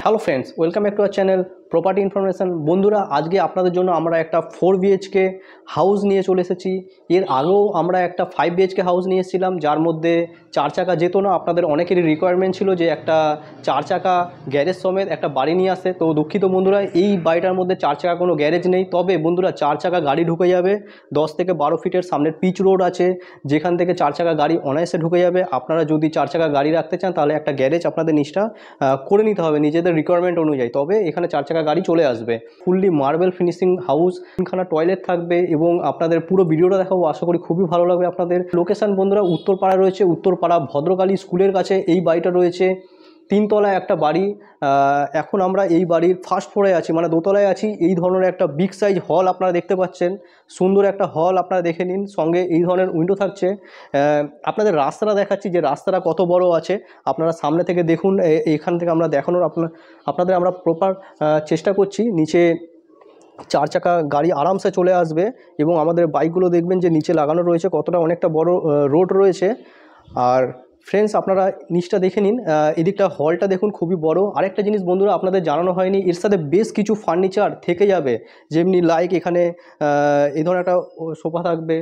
Hello friends, welcome back to our channel property information. বন্ধুরা, আজকে আপনাদের জন্য আমরা একটা 4 বিএইচকে হাউস নিয়ে চলে এসেছি। এর আগেও আমরা একটা 5 বিএইচকে হাউস নিয়ে এসেছিলাম, যার মধ্যে 4 চাকা যেত না। আপনাদের অনেকেরই রিকোয়ারমেন্ট ছিল যে একটা 4 চাকা গ্যারেজ সমেত একটা বাড়ি নিয়ে আসে। তো দুঃখিত বন্ধুরা, এই বাড়িটার মধ্যে 4 চাকা কোনো গ্যারেজ নেই। তবে বন্ধুরা, 4 চাকা গাড়ি ঢুকে যাবে। 10 থেকে 12 ফিটের সামনের পিচ রোড আছে, যেখান থেকে 4 চাকা গাড়ি অনায়াসে ঢুকে যাবে। আপনারা যদি 4 চাকা গাড়ি রাখতে চান, তাহলে একটা গ্যারেজ আপনাদের নিচটা করে নিতে হবে নিজেদের রিকোয়ারমেন্ট অনুযায়ী, তবে এখানে 4 চাকা গাড়ি চলে আসবে। ফুললি মার্বেল ফিনিশিং হাউস, 3খানা টয়লেট থাকবে এবং আপনাদের পুরো ভিডিওটা দেখাবো। আশা করি খুবই ভালো লাগবে আপনাদের। লোকেশন বন্ধুরা উত্তরপাড়া রয়েছে, উত্তরপাড়া ভদ্রকালী স্কুলের কাছে এই বাড়িটা রয়েছে। 3 তলায় একটা বাড়ি। এখন আমরা এই বাড়ির ফার্স্ট ফ্লোরে আছি, মানে দোতলায় আছি। এই ধরনের একটা বিগ সাইজ হল আপনারা দেখতে পাচ্ছেন, সুন্দর একটা হল আপনারা দেখে নিন। সঙ্গে এই ধরনের উইন্ডো থাকছে। আপনাদের রাস্তাটা দেখাচ্ছি যে রাস্তাটা কত বড় আছে, আপনারা সামনে থেকে দেখুন। এখান থেকে আমরা দেখানোর আপনাদের আমরা প্রপার চেষ্টা করছি। নিচে 4 চাকা গাড়ি আরামসে চলে আসবে এবং আমাদের বাইকগুলো দেখবেন যে নিচে লাগানো রয়েছে, কতটা অনেকটা বড় রোড রয়েছে। আর ফ্রেন্ডস, আপনারা নিচটা দেখে নিন, এদিকটা হলটা দেখুন খুবই বড়। আরেকটা জিনিস বন্ধুরা আপনাদের জানানো হয়নি, এর সাথে বেশ কিছু ফার্নিচার থেকে যাবে। যেমনি লাইক এখানে এই ধরনের একটা সোফা থাকবে,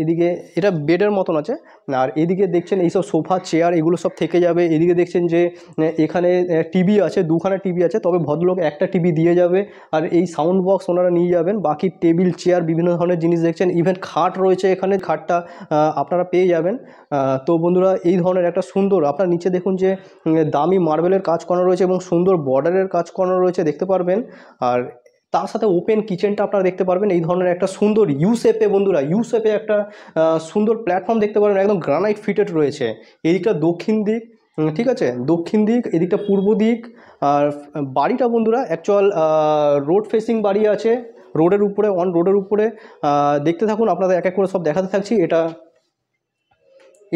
এদিকে এটা বেডের মতন আছে। আর এদিকে দেখছেন এইসব সোফা চেয়ার এগুলো সব থেকে যাবে। এদিকে দেখছেন যে এখানে টিভি আছে, 2খানা টিভি আছে, তবে ভদ্রলোক একটা টিভি দিয়ে যাবে। আর এই সাউন্ড বক্স ওনারা নিয়ে যাবেন। বাকি টেবিল চেয়ার বিভিন্ন ধরনের জিনিস দেখছেন, ইভেন খাট রয়েছে এখানে, খাটটা আপনারা পেয়ে যাবেন। তো বন্ধুরা, এই ধরনের একটা সুন্দর, আপনার নিচে দেখুন যে দামি মার্বেলের কাজ করানো রয়েছে এবং সুন্দর বর্ডারের কাজ করানো রয়েছে, দেখতে পারবেন। আর তার সাথে ওপেন কিচেনটা আপনারা দেখতে পারবেন। এই ধরনের একটা সুন্দর ইউ শেপে, বন্ধুরা ইউ শেপে একটা সুন্দর প্ল্যাটফর্ম দেখতে পারবেন, একদম গ্রানাইট ফিটেড রয়েছে। এদিকটা দক্ষিণ দিক, ঠিক আছে, দক্ষিণ দিক, এদিকটা পূর্ব দিক। আর বাড়িটা বন্ধুরা অ্যাকচুয়াল রোড ফেসিং বাড়ি আছে, রোডের উপরে, অন রোডের উপরে। দেখতে থাকুন, আপনাদের এক এক করে সব দেখাতে থাকছি।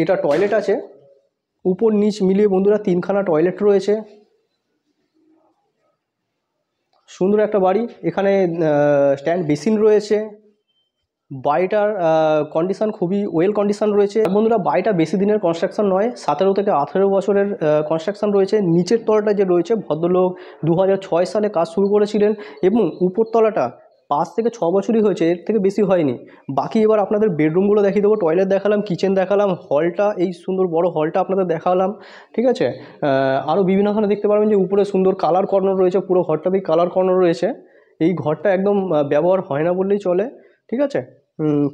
এটা টয়লেট আছে, উপর নিচ মিলিয়ে বন্ধুরা 3খানা টয়লেট রয়েছে। সুন্দর একটা বাড়ি। এখানে স্ট্যান্ড বেসিন রয়েছে। বাড়িটার কন্ডিশন খুবই ওয়েল কন্ডিশন রয়েছে বন্ধুরা। বাড়িটা বেশি দিনের কনস্ট্রাকশন নয়, 17 থেকে 18 বছরের কনস্ট্রাকশন রয়েছে। নিচের তলাটা যে রয়েছে, ভদ্রলোক 2006 সালে কাজ শুরু করেছিলেন এবং উপর তলাটা 5 থেকে 6 বছরই হয়েছে, এর থেকে বেশি হয়নি। বাকি এবার আপনাদের বেডরুমগুলো দেখিয়ে দেবো। টয়লেট দেখালাম, কিচেন দেখালাম, হলটা, এই সুন্দর বড় হলটা আপনাদের দেখালাম, ঠিক আছে। আরও বিভিন্ন ধরনের দেখতে পারবেন যে উপরে সুন্দর কালার কর্নার রয়েছে, পুরো ঘরটাতেই কালার কর্নার রয়েছে। এই ঘরটা একদম ব্যবহার হয় না বললেই চলে, ঠিক আছে।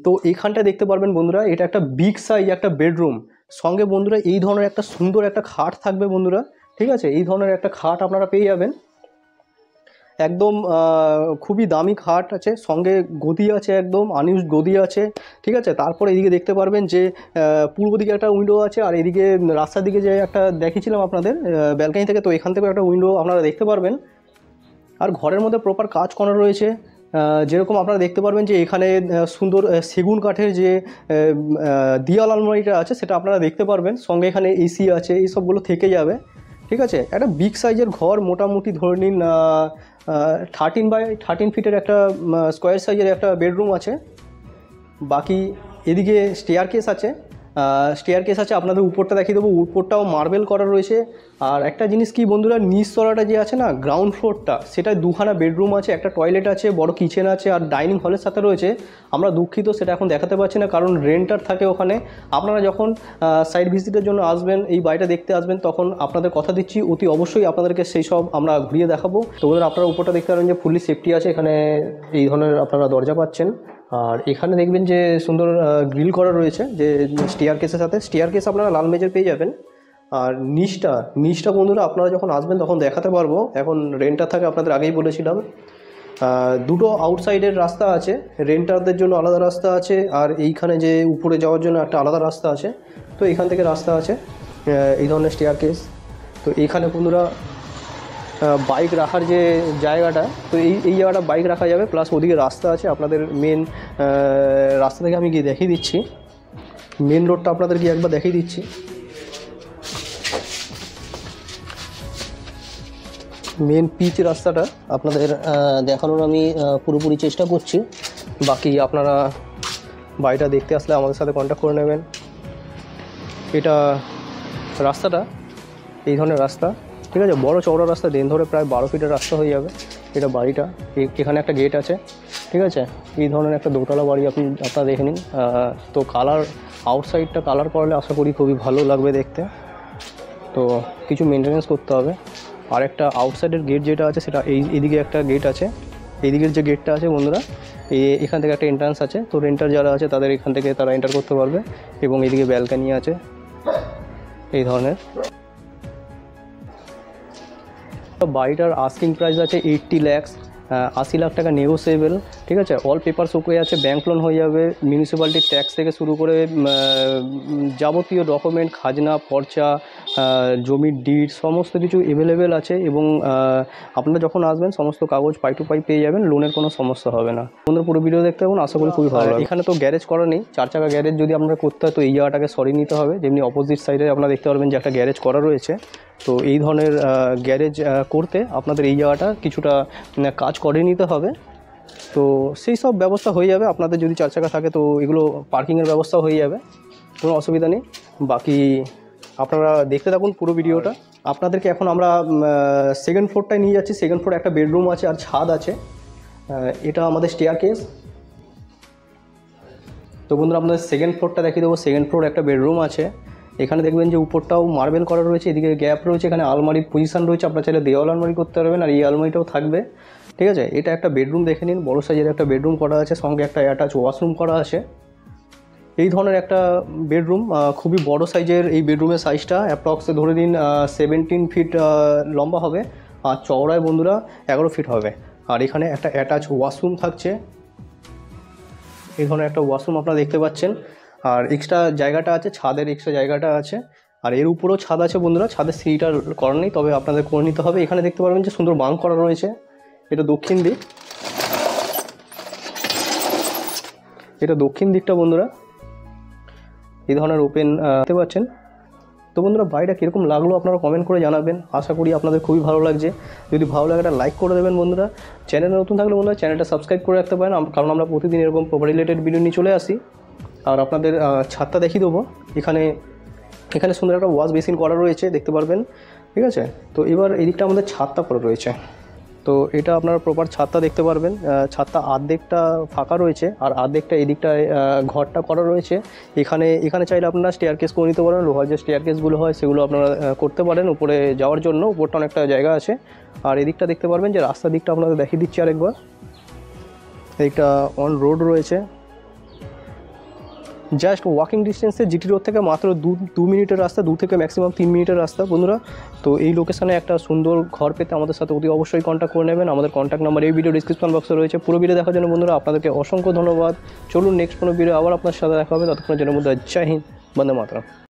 তো এইখানটা দেখতে পারবেন বন্ধুরা, এটা একটা বিগ সাইজ একটা বেডরুম। সঙ্গে বন্ধুরা এই ধরনের একটা সুন্দর একটা খাট থাকবে বন্ধুরা, ঠিক আছে। এই ধরনের একটা খাট আপনারা পেয়ে যাবেন, একদম খুবই দামি খাট আছে। সঙ্গে গদি আছে, একদম আনইউজড গদি আছে, ঠিক আছে। তারপরে এদিকে দেখতে পারবেন যে পূর্ব দিকে একটা উইন্ডো আছে, আর এদিকে রাস্তার দিকে যে একটা দেখিয়েছিলাম আপনাদের ব্যালকনি থেকে, তো এখান থেকে একটা উইন্ডো আপনারা দেখতে পারবেন। আর ঘরের মধ্যে প্রপার কাজ করা রয়েছে। যেরকম আপনারা দেখতে পারবেন যে এখানে সুন্দর সেগুন কাঠের যে দিয়াল আলমারিটা আছে, সেটা আপনারা দেখতে পারবেন। সঙ্গে এখানে এসি আছে, এই সবগুলো থেকে যাবে, ঠিক আছে। একটা বিগ সাইজের ঘর, মোটামুটি ধরে নিন 13 বাই 13 ফিটের একটা স্কোয়ার সাইজের একটা বেডরুম আছে। বাকি এদিকে স্টেয়ার কেস আছে, আপনাদের উপরটা দেখিয়ে দেবো। উপরটাও মার্বেল করা রয়েছে। আর একটা জিনিস কি বন্ধুরা, নিচতলাটা যে আছে না, গ্রাউন্ড ফ্লোরটা, সেটা 2খানা বেডরুম আছে, একটা টয়লেট আছে, বড় কিচেন আছে, আর ডাইনিং হলের সাথে রয়েছে। আমরা দুঃখিত সেটা এখন দেখাতে পারছি না, কারণ রেন্টার থাকে ওখানে। আপনারা যখন সাইট ভিজিটের জন্য আসবেন, এই বাড়িটা দেখতে আসবেন, তখন আপনাদের কথা দিচ্ছি অতি অবশ্যই আপনাদেরকে সেই সব আমরা ঘুরিয়ে দেখাবো। তো ওদের আপনারা উপরটা দেখতে পারেন যে ফুললি সেফটি আছে, এখানে এই ধরনের আপনারা দরজা পাচ্ছেন। আর এখানে দেখবেন যে সুন্দর গ্রিল করা রয়েছে, যে স্টেয়ার কেসের সাথে। স্টেয়ার কেস আপনারা লাল মেজের পেয়ে যাবেন। আর নিচটা বন্ধুরা আপনারা যখন আসবেন তখন দেখাতে পারবো, এখন রেন্টার থাকে আপনাদের আগেই বলেছিলাম। দুটো আউটসাইডের রাস্তা আছে, রেন্টারদের জন্য আলাদা রাস্তা আছে, আর এইখানে যে উপরে যাওয়ার জন্য একটা আলাদা রাস্তা আছে। তো এইখান থেকে রাস্তা আছে, এই ধরনের স্টেয়ার কেস। তো এইখানে বন্ধুরা বাইক রাখার যে জায়গাটা, তো এই জায়গাটা বাইক রাখা যাবে, প্লাস ওদিকে রাস্তা আছে। আপনাদের মেন রাস্তা থেকে আমি গিয়ে দেখিয়ে দিচ্ছি, মেন রোডটা আপনাদের গিয়ে একবার দেখিয়ে দিচ্ছি। মেন পিচ রাস্তাটা আপনাদের দেখানোর আমি পুরোপুরি চেষ্টা করছি। বাকি আপনারা বাড়িটা দেখতে আসলে আমাদের সাথে কন্ট্যাক্ট করে নেবেন। এটা রাস্তাটা, এই ধরনের রাস্তা। ঠিক আছে, বড় চওড়া রাস্তা, দেন ধরে প্রায় 12 ফিটের রাস্তা হয়ে যাবে এটা বাড়িটা। এখানে একটা গেট আছে, ঠিক আছে। এই ধরনের একটা দোতলা বাড়ি আপনারা দেখে নিন। তো কালার, আউটসাইডটা কালার করলে আশা করি খুবই ভালো লাগবে দেখতে। তো কিছু মেনটেনেন্স করতে হবে। আর একটা আউটসাইডের গেট যেটা আছে সেটা এইদিকে একটা গেট আছে, এইদিকের যে গেটটা আছে বন্ধুরা, এখান থেকে একটা এন্ট্রান্স আছে। তো রেন্টার যারা আছে তাদের এখান থেকে তারা এন্টার করতে পারবে। এবং এইদিকে ব্যালকানি আছে এই ধরনের। বাড়িটার আস্কিং প্রাইস আছে 80 লাখ, 80 লাখ টাকা নেগোসিয়েবল, ঠিক আছে। অল পেপারস ওকে আছে, ব্যাঙ্ক লোন হয়ে যাবে, মিউনিসিপ্যালিটির ট্যাক্স থেকে শুরু করে যাবতীয় ডকুমেন্ট, খাজনা, পর্চা, জমির ডিড সমস্ত কিছু অ্যাভেলেবেল আছে। এবং আপনারা যখন আসবেন সমস্ত কাগজ পাই টু পাই পেয়ে যাবেন, লোনের কোনো সমস্যা হবে না। আপনাদের পুরো ভিডিও দেখতে পাবেন, আশা করি খুবই ভালো লাগবে। এখানে তো গ্যারেজ করা নেই, 4 চাকা গ্যারেজ যদি আপনারা করতে হয় তো এই জায়গাটাকে সরিয়ে নিতে হবে। যেমনি অপোজিট সাইডে আপনারা দেখতে পারবেন যে একটা গ্যারেজ করা রয়েছে। তো এই ধরনের গ্যারেজ করতে আপনাদের এই জায়গাটা কিছুটা কাজ করে নিতে হবে। তো সেই সব ব্যবস্থা হয়ে যাবে আপনাদের, যদি 4 চাকা থাকে তো এগুলো পার্কিংয়ের ব্যবস্থা হয়ে যাবে, কোনো অসুবিধা নেই। বাকি আপনারা দেখতে থাকুন পুরো ভিডিওটা। আপনাদেরকে এখন আমরা সেকেন্ড ফ্লোরটায় নিয়ে যাচ্ছি। সেকেন্ড ফ্লোরে একটা বেডরুম আছে আর ছাদ আছে। এটা আমাদের স্টেয়ার কেস। তো বন্ধুরা আপনাদের সেকেন্ড ফ্লোরটা দেখিয়ে দেবো। সেকেন্ড ফ্লোর একটা বেডরুম আছে। এখানে দেখবেন যে উপরটাও মার্বেল করা রয়েছে, এদিকে গ্যাপ রয়েছে, এখানে আলমারির পজিশন রয়েছে, আপনারা চাইলে দেওয়াল আলমারি করতে পারবেন। আর এই আলমারিটাও থাকবে, ঠিক আছে। এটা একটা বেডরুম দেখে নিন, বড় সাইজের একটা বেডরুম করা আছে, সঙ্গে একটা অ্যাটাচ ওয়াশরুম করা আছে। এই ধরনের একটা বেডরুম, খুবই বড় সাইজের এই বেডরুমের সাইজটা অ্যাপ্রক্সে ধরে নিন 17 ফিট লম্বা হবে, আর চওড়ায় বন্ধুরা 11 ফিট হবে। আর এখানে একটা অ্যাটাচ ওয়াশরুম থাকছে, এই ধরনের একটা ওয়াশরুম আপনারা দেখতে পাচ্ছেন। আর এক্সট্রা জায়গাটা আছে, ছাদের এক্সট্রা জায়গাটা আছে। আর এর উপরেও ছাদ আছে বন্ধুরা, ছাদের সিঁড়িটা করা নেই, তবে আপনাদের করে নিতে হবে। এখানে দেখতে পারবেন যে সুন্দর বাঙ্ক করা রয়েছে, এটা দক্ষিণ দিক, এটা দক্ষিণ দিকটা বন্ধুরা। এই ধরনের ওপেন দেখতে পাচ্ছেন। তো বন্ধুরা বাড়িটা কীরকম লাগলো আপনারা কমেন্ট করে জানাবেন, আশা করি আপনাদের খুবই ভালো লাগছে। যদি ভালো লাগে একটা লাইক করে দেবেন বন্ধুরা। চ্যানেলে নতুন থাকলে বন্ধুরা চ্যানেলটা সাবস্ক্রাইব করে রাখতে পারেন, কারণ আমরা প্রতিদিন এরকম প্রপার্টি রিলেটেড ভিডিও নিয়ে চলে আসি। আর আপনাদের ছাদটা দেখিয়ে দেবো। এখানে সুন্দর একটা ওয়াশ বেসিন করা রয়েছে, দেখতে পারবেন, ঠিক আছে। তো এবার এই দিকটা আমাদের ছাদটা করা রয়েছে। তো এটা আপনারা প্রপার ছাদটা দেখতে পারবেন। ছাদটা আর্ধেকটা ফাঁকা রয়েছে আর আর্ধেকটা এদিকটায় ঘরটা করা রয়েছে। এখানে চাইলে আপনারা স্টেয়ার কেস করে নিতে পারেন, লোহার যে স্টেয়ার কেসগুলো হয় সেগুলো আপনারা করতে পারেন উপরে যাওয়ার জন্য। উপরটা অনেকটা জায়গা আছে। আর এদিকটা দেখতে পারবেন যে রাস্তার দিকটা আপনাদের দেখিয়ে দিচ্ছি আরেকবার। এইটা অন রোড রয়েছে, জাস্ট ওয়াকিং ডিস্টেন্সে জিটি রোড থেকে মাত্র 2 মিনিটের রাস্তা, 2 থেকে ম্যাক্সিমাম 3 মিনিটের রাস্তা বন্ধুরা। তো এই লোকেশানে একটা সুন্দর ঘর পেতে আমাদের সাথে অতি অবশ্যই কন্ট্যাক্ট করে নেবেন। আমাদের কন্ট্যাক্ট নাম্বার এই ভিডিও ডিসক্রিপশন বক্সে রয়েছে। পুরো ভিডিও দেখার জন্য বন্ধুরা আপনাদেরকে অসংখ্য ধন্যবাদ। চলুন নেক্সট কোনো ভিডিও আবার আপনার সাথে দেখা হবে। ততক্ষণের জন্য বন্ধুরা জয় হিন্দ, বন্দে মাতরম।